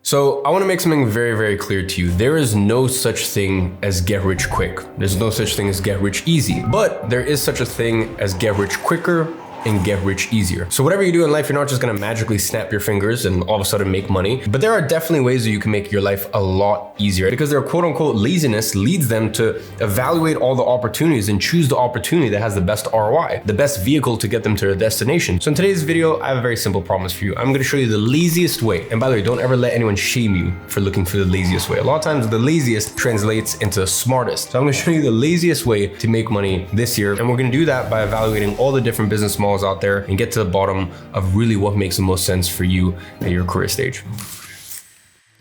So I want to make something very, very clear to you. There is no such thing as get rich quick. There's no such thing as get rich easy, but there is such a thing as get rich quicker and get rich easier. So whatever you do in life, you're not just gonna magically snap your fingers and all of a sudden make money, but there are definitely ways that you can make your life a lot easier because their quote unquote laziness leads them to evaluate all the opportunities and choose the opportunity that has the best ROI, the best vehicle to get them to their destination. So in today's video, I have a very simple promise for you. I'm gonna show you the laziest way. And by the way, don't ever let anyone shame you for looking for the laziest way. A lot of times the laziest translates into the smartest. So I'm gonna show you the laziest way to make money this year. And we're gonna do that by evaluating all the different business models out there and get to the bottom of really what makes the most sense for you at your career stage.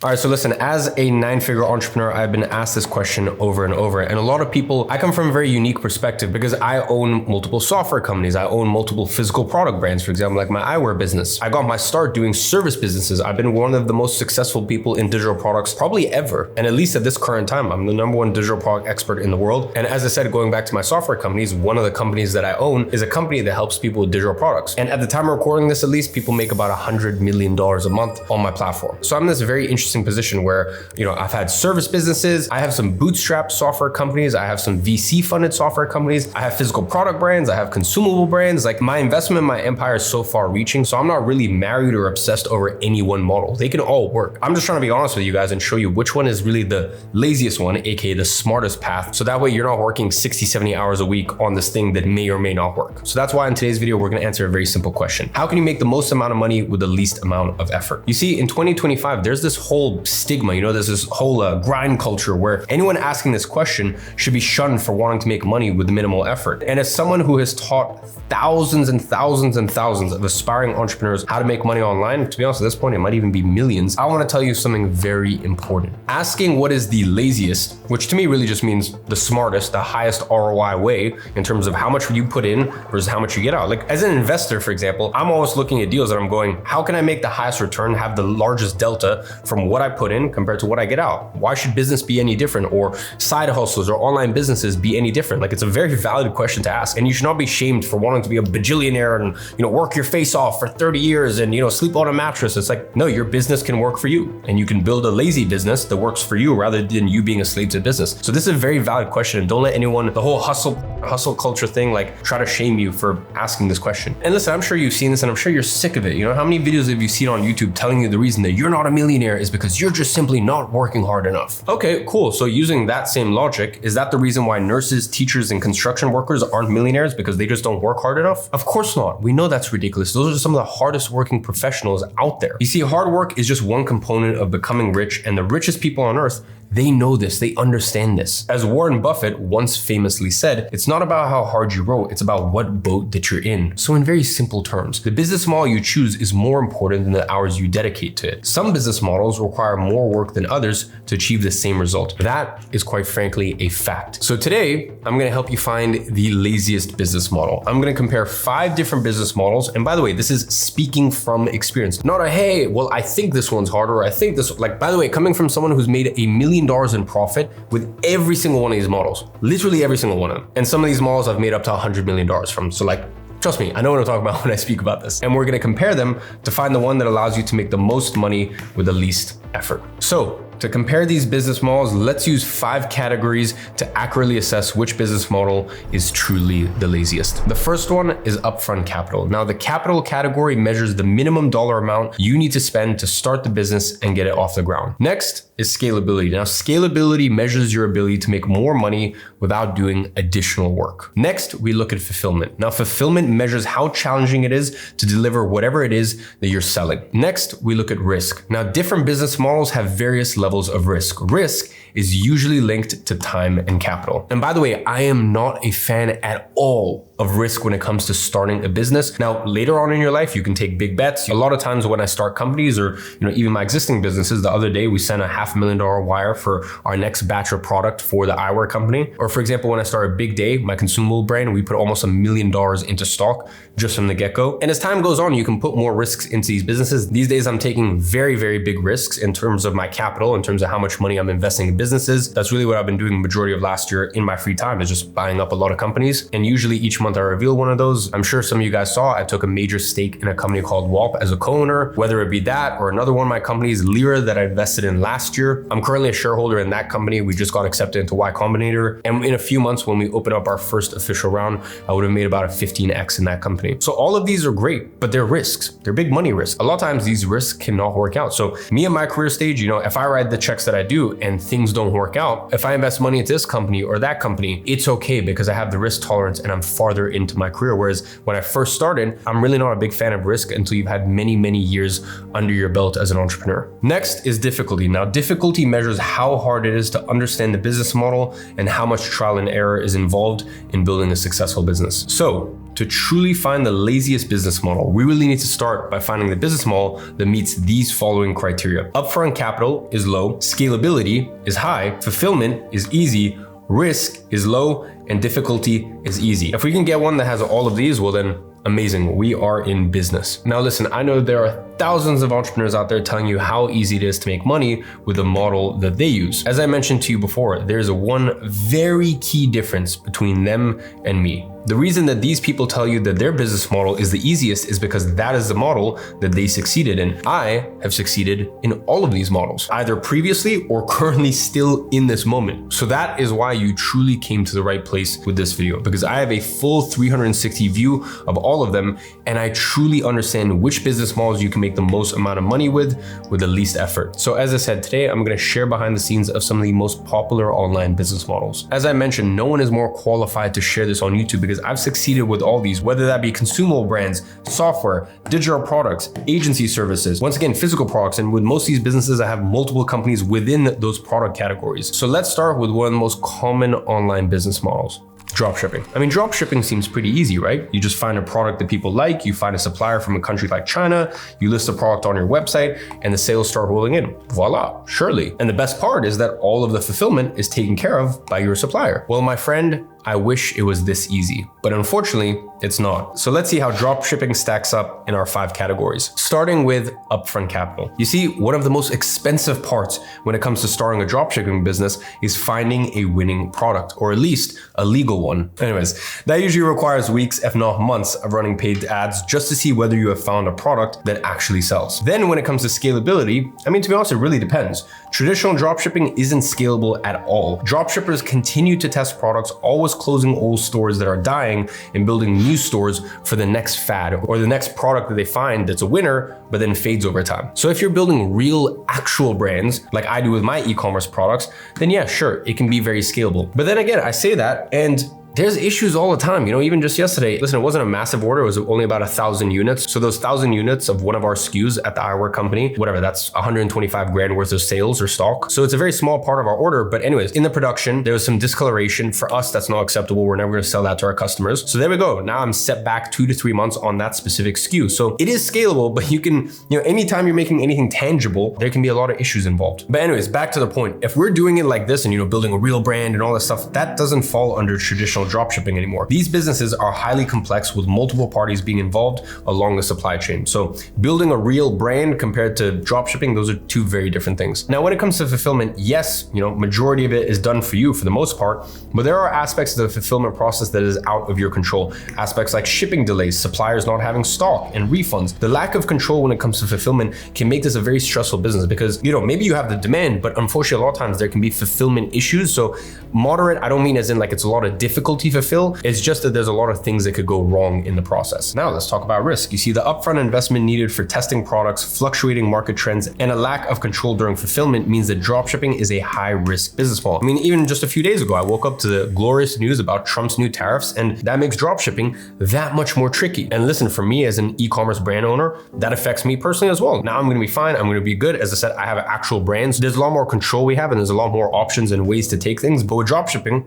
All right, so listen, as a 9-figure entrepreneur, I've been asked this question over and over. And a lot of people, I come from a very unique perspective because I own multiple software companies. I own multiple physical product brands, for example, like my eyewear business. I got my start doing service businesses. I've been one of the most successful people in digital products probably ever. And at least at this current time, I'm the #1 digital product expert in the world. And as I said, going back to my software companies, one of the companies that I own is a company that helps people with digital products. And at the time of recording this, at least people make about $100 million a month on my platform. So I'm in this very interesting position where, I've had service businesses, I have some bootstrap software companies, I have some VC funded software companies, I have physical product brands, I have consumable brands. Like my investment in my empire is so far reaching. So I'm not really married or obsessed over any one model. They can all work. I'm just trying to be honest with you guys and show you which one is really the laziest one, aka the smartest path. So that way you're not working 60, 70 hours a week on this thing that may or may not work. So that's why in today's video, we're gonna answer a very simple question. How can you make the most amount of money with the least amount of effort? You see, in 2025, there's this whole stigma, there's this whole grind culture where anyone asking this question should be shunned for wanting to make money with minimal effort. And as someone who has taught thousands and thousands and thousands of aspiring entrepreneurs how to make money online, to be honest, at this point, it might even be millions. I want to tell you something very important. Asking what is the laziest, which to me really just means the smartest, the highest ROI way in terms of how much you put in versus how much you get out. Like as an investor, for example, I'm always looking at deals that I'm going, how can I make the highest return, have the largest delta from what I put in compared to what I get out? Why should business be any different, or side hustles or online businesses be any different? Like it's a very valid question to ask, and you should not be shamed for wanting to be a bajillionaire and work your face off for 30 years and sleep on a mattress. It's like, no, your business can work for you, and you can build a lazy business that works for you rather than you being a slave to business. So this is a very valid question, and don't let anyone, the whole hustle culture thing, like try to shame you for asking this question. And listen, I'm sure you've seen this and I'm sure you're sick of it. How many videos have you seen on YouTube telling you the reason that you're not a millionaire is because you're just simply not working hard enough? Okay, cool. So using that same logic, is that the reason why nurses, teachers, and construction workers aren't millionaires because they just don't work hard enough? Of course not. We know that's ridiculous. Those are some of the hardest working professionals out there. You see, hard work is just one component of becoming rich, and the richest people on earth, they know this, they understand this. As Warren Buffett once famously said, it's not about how hard you row, it's about what boat that you're in. So in very simple terms, the business model you choose is more important than the hours you dedicate to it. Some business models require more work than others to achieve the same result. That is quite frankly a fact. So today, I'm gonna help you find the laziest business model. I'm gonna compare 5 different business models. And by the way, this is speaking from experience, not a, hey, well, I think this one's harder, or I think this, like, by the way, coming from someone who's made $1 million in profit with every single one of these models, literally every single one of them. And some of these models I've made up to $100 million from. So like, trust me, I know what I'm talking about when I speak about this. And we're gonna compare them to find the one that allows you to make the most money with the least effort. So to compare these business models, let's use 5 categories to accurately assess which business model is truly the laziest. The first one is upfront capital. Now, the capital category measures the minimum dollar amount you need to spend to start the business and get it off the ground. Next is scalability. Now, scalability measures your ability to make more money without doing additional work. Next, we look at fulfillment. Now, fulfillment measures how challenging it is to deliver whatever it is that you're selling. Next, we look at risk. Now, different business models have various levels of risk. Risk is usually linked to time and capital. And by the way, I am not a fan at all of risk when it comes to starting a business. Now, later on in your life, you can take big bets. A lot of times when I start companies or even my existing businesses, the other day we sent a $500,000 wire for our next batch of product for the eyewear company. Or for example, when I started Big Day, my consumable brand, we put almost $1 million into stock just from the get-go. And as time goes on, you can put more risks into these businesses. These days, I'm taking very, very big risks in terms of my capital, in terms of how much money I'm investing in businesses. That's really what I've been doing the majority of last year in my free time, is just buying up a lot of companies. And usually each month I reveal one of those. I'm sure some of you guys saw I took a major stake in a company called WALP as a co-owner, whether it be that or another one of my companies, Lyra, that I invested in last year. I'm currently a shareholder in that company. We just got accepted into Y Combinator. And in a few months, when we open up our first official round, I would have made about a 15x in that company. So all of these are great, but they're risks. They're big money risks. A lot of times these risks cannot work out. So me in my career stage, if I write the checks that I do and things don't work out, if I invest money into this company or that company, it's okay because I have the risk tolerance and I'm farther into my career. Whereas when I first started, I'm really not a big fan of risk until you've had many, many years under your belt as an entrepreneur. Next is difficulty. Now, difficulty measures how hard it is to understand the business model and how much trial and error is involved in building a successful business. So, to truly find the laziest business model, we really need to start by finding the business model that meets these following criteria. Upfront capital is low, scalability is high, fulfillment is easy, risk is low, and difficulty is easy. If we can get one that has all of these, well then, amazing, we are in business. Now listen, I know there are thousands of entrepreneurs out there telling you how easy it is to make money with the model that they use. As I mentioned to you before, there's one very key difference between them and me. The reason that these people tell you that their business model is the easiest is because that is the model that they succeeded in. I have succeeded in all of these models, either previously or currently still in this moment. So that is why you truly came to the right place with this video, because I have a full 360 view of all of them, and I truly understand which business models you can make the most amount of money with the least effort. So as I said, today I'm gonna share behind the scenes of some of the most popular online business models. As I mentioned, no one is more qualified to share this on YouTube because I've succeeded with all these, whether that be consumable brands, software, digital products, agency services, once again, physical products. And with most of these businesses, I have multiple companies within those product categories. So let's start with one of the most common online business models. Dropshipping. I mean, dropshipping seems pretty easy, right? You just find a product that people like, you find a supplier from a country like China, you list the product on your website, and the sales start rolling in. Voila, surely. And the best part is that all of the fulfillment is taken care of by your supplier. Well, my friend, I wish it was this easy, but unfortunately, it's not. So let's see how dropshipping stacks up in our 5 categories, starting with upfront capital. You see, one of the most expensive parts when it comes to starting a dropshipping business is finding a winning product, or at least a legal one. Anyways, that usually requires weeks, if not months, of running paid ads just to see whether you have found a product that actually sells. Then when it comes to scalability, I mean, to be honest, it really depends. Traditional dropshipping isn't scalable at all. Dropshippers continue to test products, always closing old stores that are dying and building new stores for the next fad or the next product that they find that's a winner, but then fades over time. So if you're building real, actual brands, like I do with my e-commerce products, then yeah, sure, it can be very scalable. But then again, I say that, and there's issues all the time, even just yesterday. Listen, it wasn't a massive order, it was only about 1,000 units. So those 1,000 units of one of our SKUs at the eyewear company, whatever, that's 125 grand worth of sales or stock. So it's a very small part of our order. But anyways, in the production, there was some discoloration. For us, that's not acceptable. We're never gonna sell that to our customers. So there we go. Now I'm set back 2 to 3 months on that specific SKU. So it is scalable, but you can, anytime you're making anything tangible, there can be a lot of issues involved. But anyways, back to the point. If we're doing it like this and, building a real brand and all this stuff, that doesn't fall under traditional dropshipping anymore. These businesses are highly complex with multiple parties being involved along the supply chain. So building a real brand compared to dropshipping, those are 2 very different things. Now, when it comes to fulfillment, yes, majority of it is done for you for the most part, but there are aspects of the fulfillment process that is out of your control. Aspects like shipping delays, suppliers not having stock, and refunds. The lack of control when it comes to fulfillment can make this a very stressful business because, maybe you have the demand, but unfortunately, a lot of times there can be fulfillment issues. So moderate, I don't mean as in like it's a lot of difficulty to fulfill. It's just that there's a lot of things that could go wrong in the process. Now let's talk about risk. You see, the upfront investment needed for testing products, fluctuating market trends, and a lack of control during fulfillment means that dropshipping is a high risk business model. I mean, even just a few days ago, I woke up to the glorious news about Trump's new tariffs, and that makes dropshipping that much more tricky. And listen, for me as an e-commerce brand owner, that affects me personally as well. Now I'm gonna be fine, I'm gonna be good. As I said, I have an actual brand, so there's a lot more control we have, and there's a lot more options and ways to take things. But with dropshipping,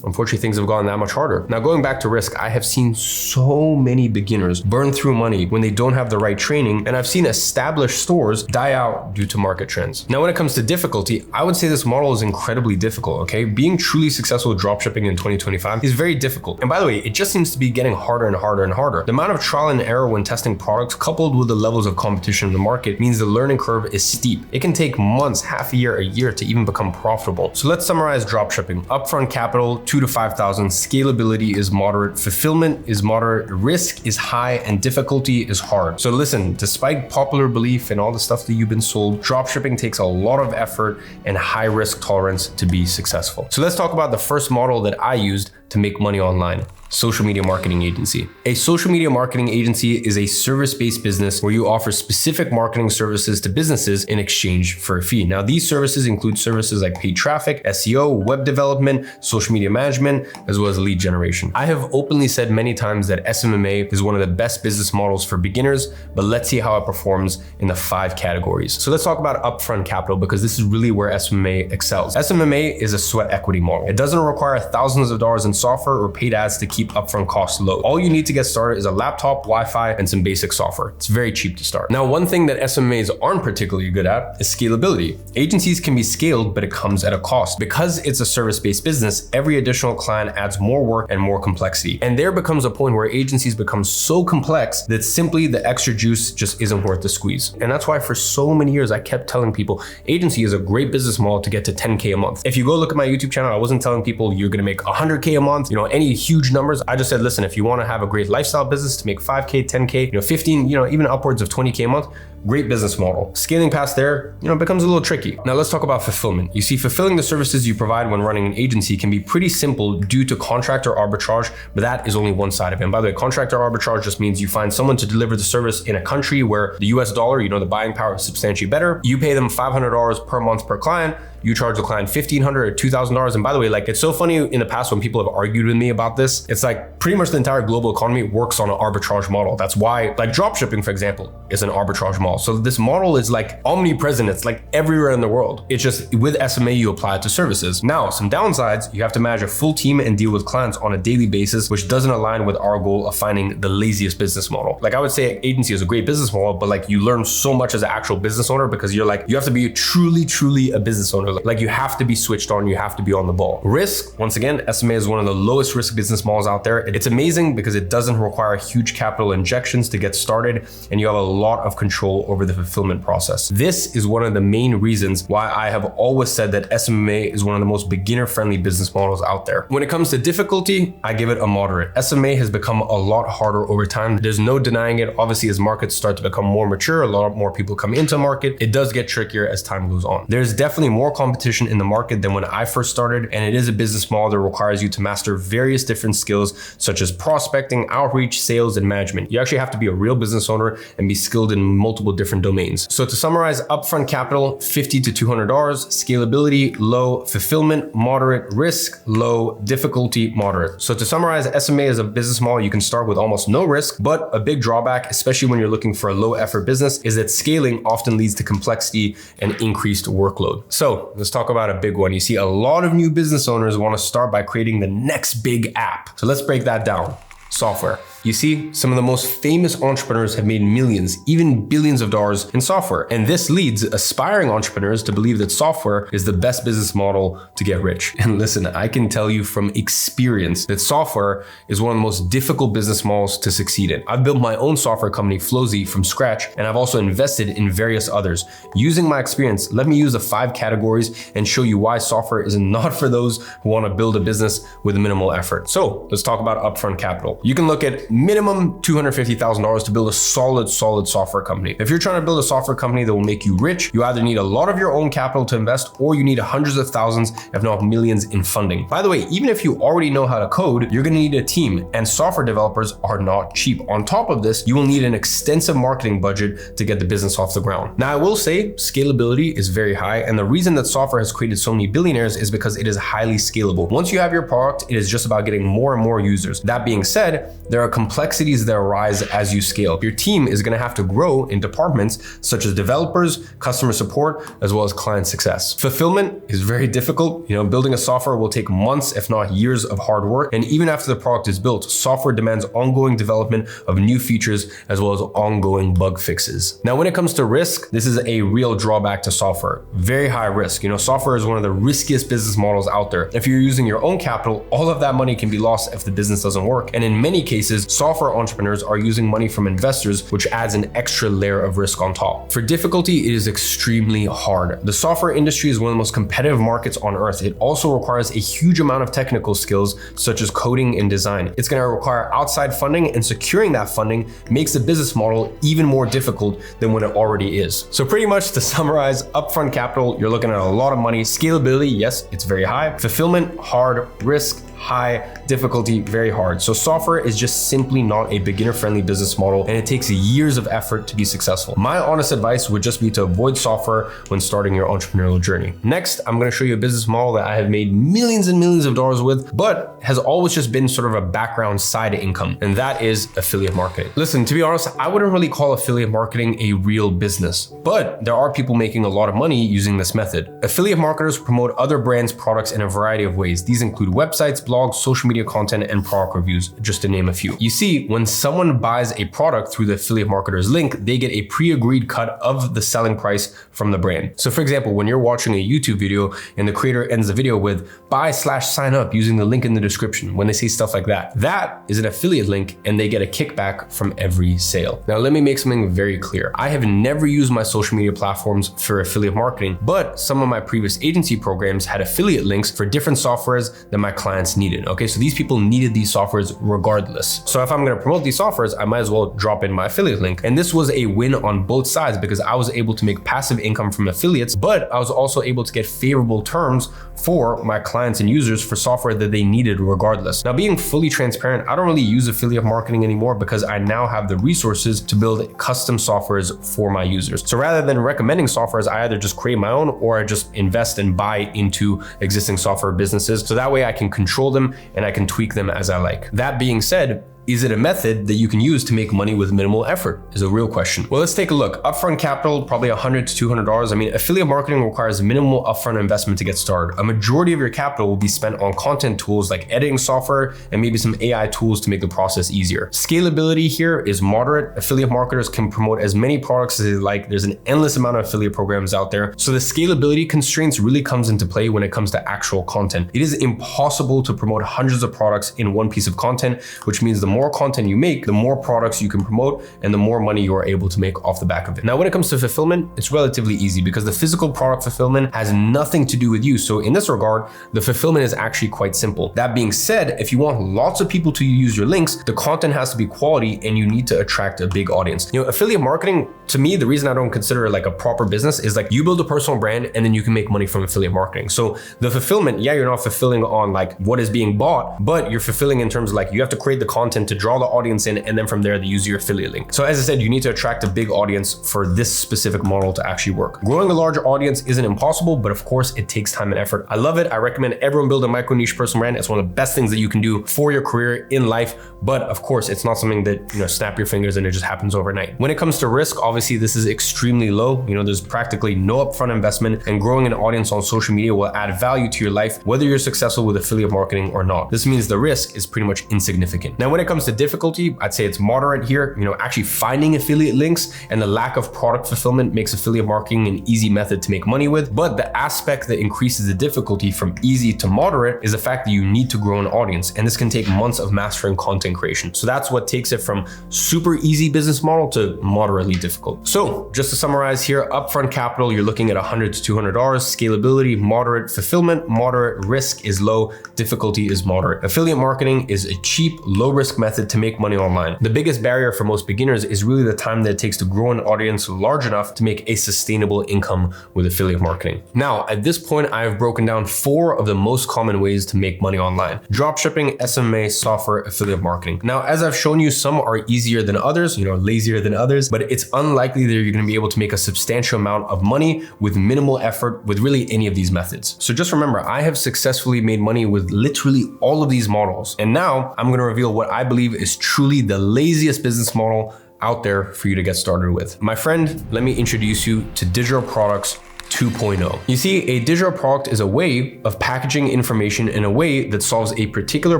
unfortunately things have gotten that much harder. Now going back to risk, I have seen so many beginners burn through money when they don't have the right training, and I've seen established stores die out due to market trends. Now when it comes to difficulty, I would say this model is incredibly difficult, okay? Being truly successful with dropshipping in 2025 is very difficult. And by the way, it just seems to be getting harder and harder and harder. The amount of trial and error when testing products coupled with the levels of competition in the market means the learning curve is steep. It can take months, half a year to even become profitable. So let's summarize dropshipping. Upfront capital, 2,000 to 5,000. Scalability is moderate. Fulfillment is moderate. Risk is high and difficulty is hard. So listen, despite popular belief and all the stuff that you've been sold, dropshipping takes a lot of effort and high risk tolerance to be successful. So let's talk about the first model that I used to make money online. Social media marketing agency. A social media marketing agency is a service-based business where you offer specific marketing services to businesses in exchange for a fee. Now, these services include services like paid traffic, SEO, web development, social media management, as well as lead generation. I have openly said many times that SMMA is one of the best business models for beginners, but let's see how it performs in the 5 categories. So let's talk about upfront capital because this is really where SMMA excels. SMMA is a sweat equity model. It doesn't require thousands of dollars in software or paid ads to keep upfront costs low. All you need to get started is a laptop, Wi-Fi, and some basic software. It's very cheap to start. Now, one thing that SMMAs aren't particularly good at is scalability. Agencies can be scaled, but it comes at a cost. Because it's a service-based business, every additional client adds more work and more complexity. And there becomes a point where agencies become so complex that simply the extra juice just isn't worth the squeeze. And that's why for so many years, I kept telling people, agency is a great business model to get to 10K a month. If you go look at my YouTube channel, I wasn't telling people you're gonna make 100K a month, any huge numbers. I just said, listen, if you want to have a great lifestyle business to make 5K, 10K, 15, even upwards of 20K a month, great business model. Scaling past there, becomes a little tricky. Now let's talk about fulfillment. You see, fulfilling the services you provide when running an agency can be pretty simple due to contractor arbitrage, but that is only one side of it. And by the way, contractor arbitrage just means you find someone to deliver the service in a country where the US dollar, the buying power is substantially better. You pay them $500 per month per client. You charge the client $1,500 or $2,000. And by the way, it's so funny in the past when people have argued with me about this, it's like pretty much the entire global economy works on an arbitrage model. That's why dropshipping, for example, is an arbitrage model. So this model is omnipresent. It's everywhere in the world. It's just with SMA, you apply it to services. Now, some downsides, you have to manage a full team and deal with clients on a daily basis, which doesn't align with our goal of finding the laziest business model. I would say agency is a great business model, but you learn so much as an actual business owner because you have to be truly a business owner. You have to be switched on, you have to be on the ball. Risk, once again, SMA is one of the lowest risk business models out there. It's amazing because it doesn't require huge capital injections to get started, and you have a lot of control over the fulfillment process. This is one of the main reasons why I have always said that SMMA is one of the most beginner-friendly business models out there. When it comes to difficulty, I give it a moderate. SMA has become a lot harder over time. There's no denying it. Obviously, as markets start to become more mature, a lot more people come into market. It does get trickier as time goes on. There's definitely more competition in the market than when I first started, and it is a business model that requires you to master various different skills such as prospecting, outreach, sales, and management. You actually have to be a real business owner and be skilled in multiple different domains. So to summarize, upfront capital, $50 to $200, scalability, low, fulfillment, moderate, risk, low, difficulty, moderate. So to summarize, SMA is a business model you can start with almost no risk, but a big drawback, especially when you're looking for a low effort business, is that scaling often leads to complexity and increased workload. So let's talk about a big one. You see, a lot of new business owners want to start by creating the next big app. So let's break that down. Software. You see, some of the most famous entrepreneurs have made millions, even billions of dollars in software. And this leads aspiring entrepreneurs to believe that software is the best business model to get rich. And listen, I can tell you from experience that software is one of the most difficult business models to succeed in. I've built my own software company, Flozy, from scratch, and I've also invested in various others. Using my experience, let me use the 5 categories and show you why software is not for those who want to build a business with minimal effort. So let's talk about upfront capital. You can look at minimum $250,000 to build a solid software company. If you're trying to build a software company that will make you rich, you either need a lot of your own capital to invest, or you need hundreds of thousands, if not millions, in funding. By the way, even if you already know how to code, you're gonna need a team, and software developers are not cheap. On top of this, you will need an extensive marketing budget to get the business off the ground. Now, I will say scalability is very high, and the reason that software has created so many billionaires is because it is highly scalable. Once you have your product, it is just about getting more and more users. That being said, there are complexities that arise as you scale. Your team is going to have to grow in departments such as developers, customer support, as well as client success. Fulfillment is very difficult. Building a software will take months, if not years of hard work. And even after the product is built, software demands ongoing development of new features as well as ongoing bug fixes. Now, when it comes to risk, this is a real drawback to software. Very high risk. Software is one of the riskiest business models out there. If you're using your own capital, all of that money can be lost if the business doesn't work. And in many cases, software entrepreneurs are using money from investors, which adds an extra layer of risk on top. For difficulty, it is extremely hard. The software industry is one of the most competitive markets on earth. It also requires a huge amount of technical skills, such as coding and design. It's going to require outside funding, and securing that funding makes the business model even more difficult than when it already is. So pretty much to summarize, upfront capital, you're looking at a lot of money. Scalability, yes, it's very high. Fulfillment, hard. Risk, high. Difficulty, very hard. So software is just simply not a beginner-friendly business model, and it takes years of effort to be successful. My honest advice would just be to avoid software when starting your entrepreneurial journey. Next, I'm going to show you a business model that I have made millions and millions of dollars with, but has always just been sort of a background side income, and that is affiliate marketing. Listen, to be honest, I wouldn't really call affiliate marketing a real business, but there are people making a lot of money using this method. Affiliate marketers promote other brands' products in a variety of ways. These include websites, blogs, social media content, and product reviews, just to name a few. You see, when someone buys a product through the affiliate marketer's link, they get a pre-agreed cut of the selling price from the brand. So for example, when you're watching a YouTube video and the creator ends the video with buy/sign up using the link in the description, when they say stuff like that, that is an affiliate link and they get a kickback from every sale. Now, let me make something very clear. I have never used my social media platforms for affiliate marketing, but some of my previous agency programs had affiliate links for different softwares that my clients needed. Okay, so these people needed these softwares regardless. So if I'm going to promote these softwares, I might as well drop in my affiliate link. And this was a win on both sides because I was able to make passive income from affiliates, but I was also able to get favorable terms for my clients and users for software that they needed regardless. Now, being fully transparent, I don't really use affiliate marketing anymore because I now have the resources to build custom softwares for my users. So rather than recommending softwares, I either just create my own or I just invest and buy into existing software businesses. So that way I can control them and I can tweak them as I like. That being said, is it a method that you can use to make money with minimal effort is a real question. Well, let's take a look. Upfront capital, probably $100 to $200. I mean, affiliate marketing requires minimal upfront investment to get started. A majority of your capital will be spent on content tools like editing software and maybe some AI tools to make the process easier. Scalability here is moderate. Affiliate marketers can promote as many products as they like. There's an endless amount of affiliate programs out there. So the scalability constraints really comes into play when it comes to actual content. It is impossible to promote hundreds of products in one piece of content, which means the more content you make, the more products you can promote and the more money you are able to make off the back of it. Now, when it comes to fulfillment, it's relatively easy because the physical product fulfillment has nothing to do with you. So in this regard, the fulfillment is actually quite simple. That being said, if you want lots of people to use your links, the content has to be quality and you need to attract a big audience. Affiliate marketing, to me, the reason I don't consider it like a proper business is like you build a personal brand and then you can make money from affiliate marketing. So the fulfillment, yeah, you're not fulfilling on like what is being bought, but you're fulfilling in terms of like you have to create the content to draw the audience in, and then from there they use your affiliate link. So as I said, you need to attract a big audience for this specific model to actually work. Growing a large audience isn't impossible, but of course it takes time and effort. I love it. I recommend everyone build a micro niche personal brand. It's one of the best things that you can do for your career in life. But of course, it's not something that, snap your fingers and it just happens overnight. When it comes to risk, obviously this is extremely low. There's practically no upfront investment, and growing an audience on social media will add value to your life, whether you're successful with affiliate marketing or not. This means the risk is pretty much insignificant. Now, when it comes to difficulty, I'd say it's moderate here. Actually finding affiliate links and the lack of product fulfillment makes affiliate marketing an easy method to make money with. But the aspect that increases the difficulty from easy to moderate is the fact that you need to grow an audience, and this can take months of mastering content creation. So that's what takes it from super easy business model to moderately difficult. So just to summarize here, upfront capital, you're looking at $100 to $200. Scalability, moderate. Fulfillment, moderate. Risk is low. Difficulty is moderate. Affiliate marketing is a cheap, low risk method to make money online. The biggest barrier for most beginners is really the time that it takes to grow an audience large enough to make a sustainable income with affiliate marketing. Now, at this point, I have broken down 4 of the most common ways to make money online: dropshipping, SMA, software, affiliate marketing. Now, as I've shown you, some are easier than others, lazier than others, but it's unlikely unlikely that you're gonna be able to make a substantial amount of money with minimal effort with really any of these methods. So just remember, I have successfully made money with literally all of these models. And now I'm gonna reveal what I believe is truly the laziest business model out there for you to get started with. My friend, let me introduce you to digital products 2.0. You see, a digital product is a way of packaging information in a way that solves a particular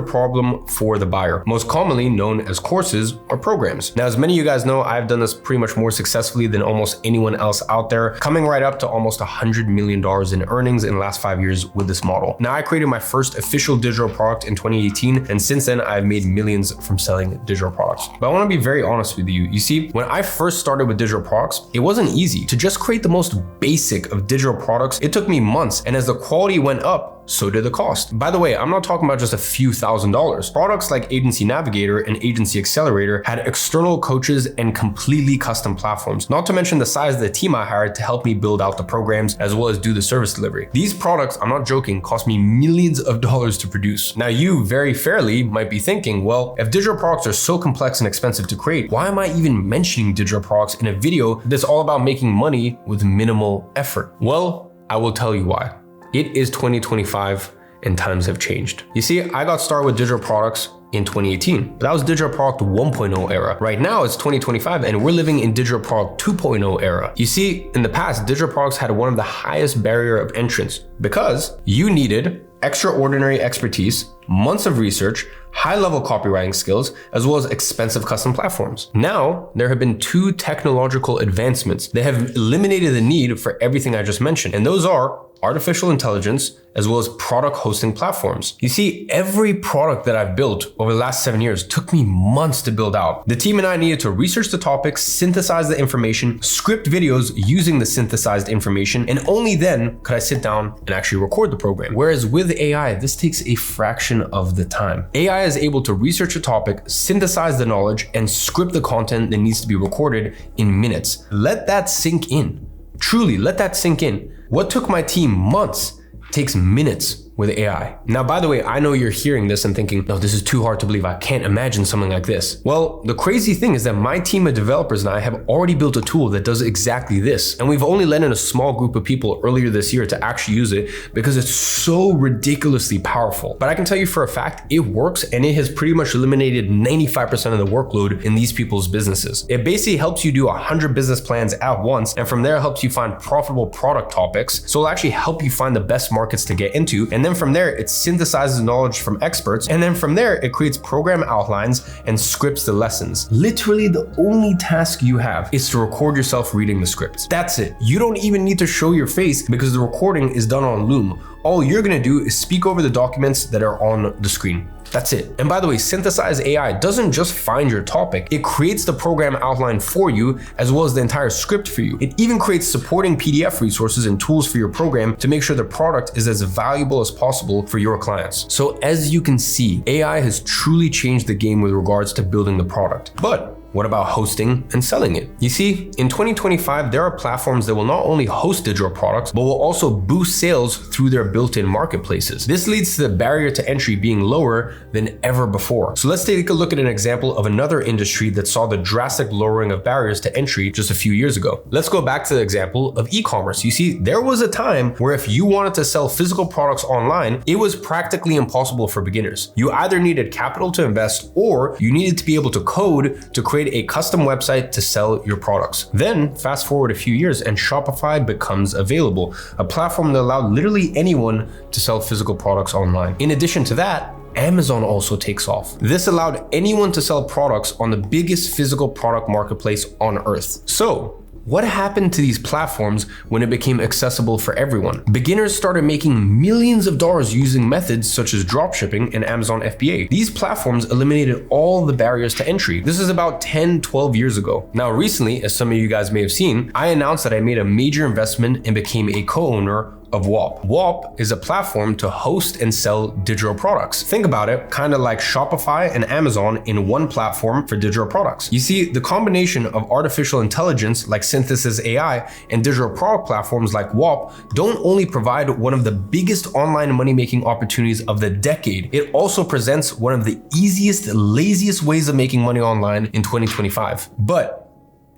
problem for the buyer, most commonly known as courses or programs. Now, as many of you guys know, I've done this pretty much more successfully than almost anyone else out there, coming right up to almost $100 million in earnings in the last 5 years with this model. Now, I created my first official digital product in 2018, and since then, I've made millions from selling digital products. But I wanna be very honest with you. You see, when I first started with digital products, it wasn't easy to just create the most basic of digital products. It took me months, and as the quality went up, so did the cost. By the way, I'm not talking about just a few $1,000s. Products like Agency Navigator and Agency Accelerator had external coaches and completely custom platforms, not to mention the size of the team I hired to help me build out the programs as well as do the service delivery. These products, I'm not joking, cost me millions of dollars to produce. Now, you very fairly might be thinking, well, if digital products are so complex and expensive to create, why am I even mentioning digital products in a video that's all about making money with minimal effort? Well, I will tell you why. It is 2025 and times have changed. You see, I got started with digital products in 2018, but that was digital product 1.0 era. Right now it's 2025 and we're living in digital product 2.0 era. You see, in the past, digital products had one of the highest barrier of entrance because you needed extraordinary expertise, months of research, high-level copywriting skills, as well as expensive custom platforms. Now, there have been 2 technological advancements that have eliminated the need for everything I just mentioned, and those are artificial intelligence, as well as product hosting platforms. You see, every product that I've built over the last 7 years took me months to build out. The team and I needed to research the topics, synthesize the information, script videos using the synthesized information, and only then could I sit down and actually record the program. Whereas with AI, this takes a fraction of the time. AI is able to research a topic, synthesize the knowledge, and script the content that needs to be recorded in minutes. Let that sink in. Truly, let that sink in. What took my team months takes minutes with AI. Now, by the way, I know you're hearing this and thinking, no, this is too hard to believe. I can't imagine something like this. Well, the crazy thing is that my team of developers and I have already built a tool that does exactly this. And we've only let in a small group of people earlier this year to actually use it because it's so ridiculously powerful. But I can tell you for a fact, it works and it has pretty much eliminated 95% of the workload in these people's businesses. It basically helps you do 100 business plans at once. And from there, it helps you find profitable product topics. So it'll actually help you find the best markets to get into. And then from there, it synthesizes knowledge from experts. And then from there, it creates program outlines and scripts the lessons. Literally, the only task you have is to record yourself reading the scripts. That's it. You don't even need to show your face because the recording is done on Loom. All you're gonna do is speak over the documents that are on the screen. That's it. And by the way, Synthesize AI doesn't just find your topic, it creates the program outline for you as well as the entire script for you. It even creates supporting PDF resources and tools for your program to make sure the product is as valuable as possible for your clients. So as you can see, AI has truly changed the game with regards to building the product. But what about hosting and selling it? You see, in 2025, there are platforms that will not only host digital products, but will also boost sales through their built-in marketplaces. This leads to the barrier to entry being lower than ever before. So let's take a look at an example of another industry that saw the drastic lowering of barriers to entry just a few years ago. Let's go back to the example of e-commerce. You see, there was a time where if you wanted to sell physical products online, it was practically impossible for beginners. You either needed capital to invest or you needed to be able to code to create a custom website to sell your products. Then fast forward a few years and Shopify becomes available, a platform that allowed literally anyone to sell physical products online. In addition to that, Amazon also takes off. This allowed anyone to sell products on the biggest physical product marketplace on earth. So, what happened to these platforms when it became accessible for everyone? Beginners started making millions of dollars using methods such as dropshipping and Amazon FBA. These platforms eliminated all the barriers to entry. This is about 10, 12 years ago. Now recently, as some of you guys may have seen, I announced that I made a major investment and became a co-owner of WAP. WAP is a platform to host and sell digital products. Think about it, kind of like Shopify and Amazon in one platform for digital products. You see, the combination of artificial intelligence like Synthesis AI and digital product platforms like WAP don't only provide one of the biggest online money-making opportunities of the decade, it also presents one of the easiest, laziest ways of making money online in 2025. But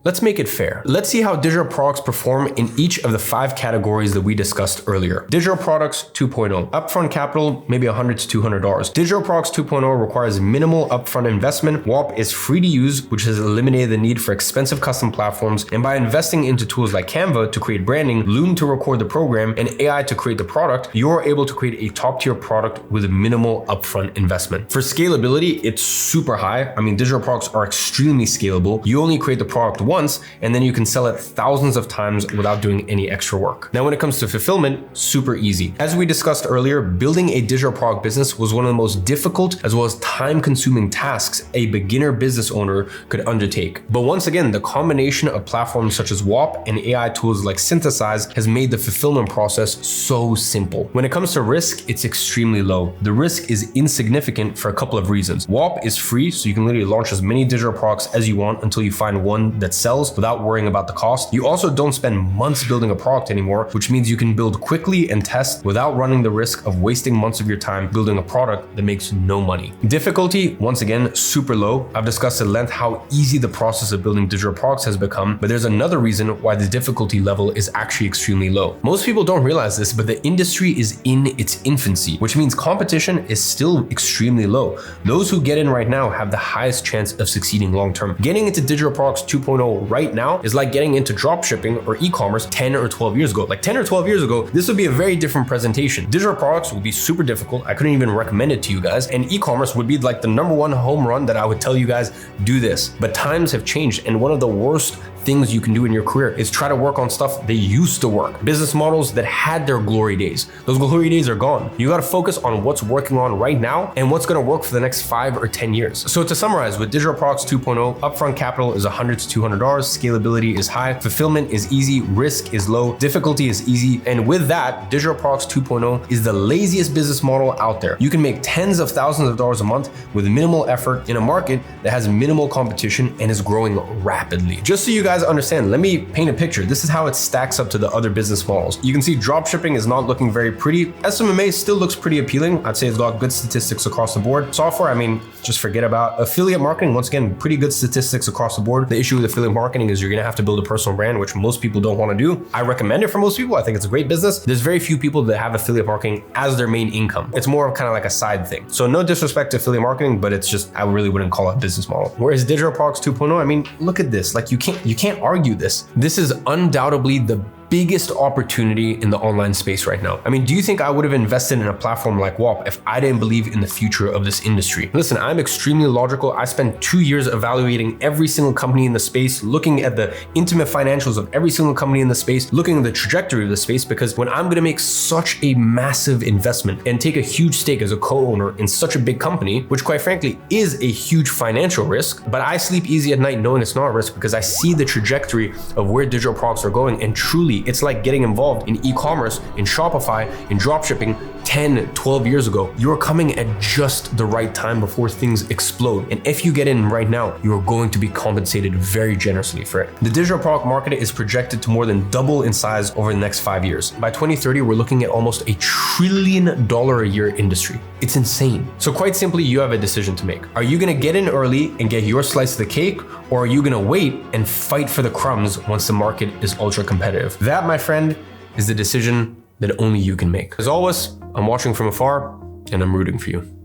Let's make it fair. Let's see how digital products perform in each of the 5 categories that we discussed earlier. Digital products 2.0. Upfront capital, maybe $100 to $200. Digital products 2.0 requires minimal upfront investment. WAP is free to use, which has eliminated the need for expensive custom platforms. And by investing into tools like Canva to create branding, Loom to record the program, and AI to create the product, you're able to create a top-tier product with minimal upfront investment. For scalability, it's super high. I mean, digital products are extremely scalable. You only create the product once, and then you can sell it thousands of times without doing any extra work. Now, when it comes to fulfillment, super easy. As we discussed earlier, building a digital product business was one of the most difficult as well as time-consuming tasks a beginner business owner could undertake. But once again, the combination of platforms such as WAP and AI tools like Synthesize has made the fulfillment process so simple. When it comes to risk, it's extremely low. The risk is insignificant for a couple of reasons. WAP is free, so you can literally launch as many digital products as you want until you find one that sells without worrying about the cost. You also don't spend months building a product anymore, which means you can build quickly and test without running the risk of wasting months of your time building a product that makes no money. Difficulty, once again, super low. I've discussed at length how easy the process of building digital products has become, but there's another reason why the difficulty level is actually extremely low. Most people don't realize this, but the industry is in its infancy, which means competition is still extremely low. Those who get in right now have the highest chance of succeeding long term. Getting into digital products 2.0 right now is like getting into dropshipping or e-commerce 10 or 12 years ago. Like 10 or 12 years ago, this would be a very different presentation. Digital products would be super difficult. I couldn't even recommend it to you guys. And e-commerce would be like the #1 home run that I would tell you guys, do this. But times have changed, and one of the worst things you can do in your career is try to work on stuff that used to work. Business models that had their glory days. Those glory days are gone. You got to focus on what's working on right now and what's going to work for the next 5 or 10 years. So to summarize, with digital products 2.0, upfront capital is $100 to $200, scalability is high, fulfillment is easy, risk is low, difficulty is easy. And with that, digital products 2.0 is the laziest business model out there. You can make tens of thousands of dollars a month with minimal effort in a market that has minimal competition and is growing rapidly. Just so you guys understand, let me paint a picture. This is how it stacks up to the other business models. You can see dropshipping is not looking very pretty. SMMA still looks pretty appealing. I'd say it's got good statistics across the board. Software, I mean, just forget about. Affiliate marketing, once again, pretty good statistics across the board. The issue with affiliate marketing is you're gonna have to build a personal brand, which most people don't wanna do. I recommend it for most people. I think it's a great business. There's very few people that have affiliate marketing as their main income. It's more of kind of like a side thing. So no disrespect to affiliate marketing, but it's just, I really wouldn't call it a business model. Whereas digital products 2.0, I mean, look at this. Like you can't argue this. This is undoubtedly the biggest opportunity in the online space right now. I mean, do you think I would have invested in a platform like WAP if I didn't believe in the future of this industry? Listen, I'm extremely logical. I spent 2 years evaluating every single company in the space, looking at the intimate financials of every single company in the space, looking at the trajectory of the space, because when I'm gonna make such a massive investment and take a huge stake as a co-owner in such a big company, which quite frankly is a huge financial risk, but I sleep easy at night knowing it's not a risk because I see the trajectory of where digital products are going, and truly it's like getting involved in e-commerce, in Shopify, in dropshipping 10, 12 years ago. You're coming at just the right time before things explode. And if you get in right now, you're going to be compensated very generously for it. The digital product market is projected to more than double in size over the next 5 years. By 2030, we're looking at almost $1 trillion a year industry. It's insane. So quite simply, you have a decision to make. Are you gonna get in early and get your slice of the cake, or are you gonna wait and fight for the crumbs once the market is ultra competitive? That, my friend, is the decision that only you can make. As always, I'm watching from afar and I'm rooting for you.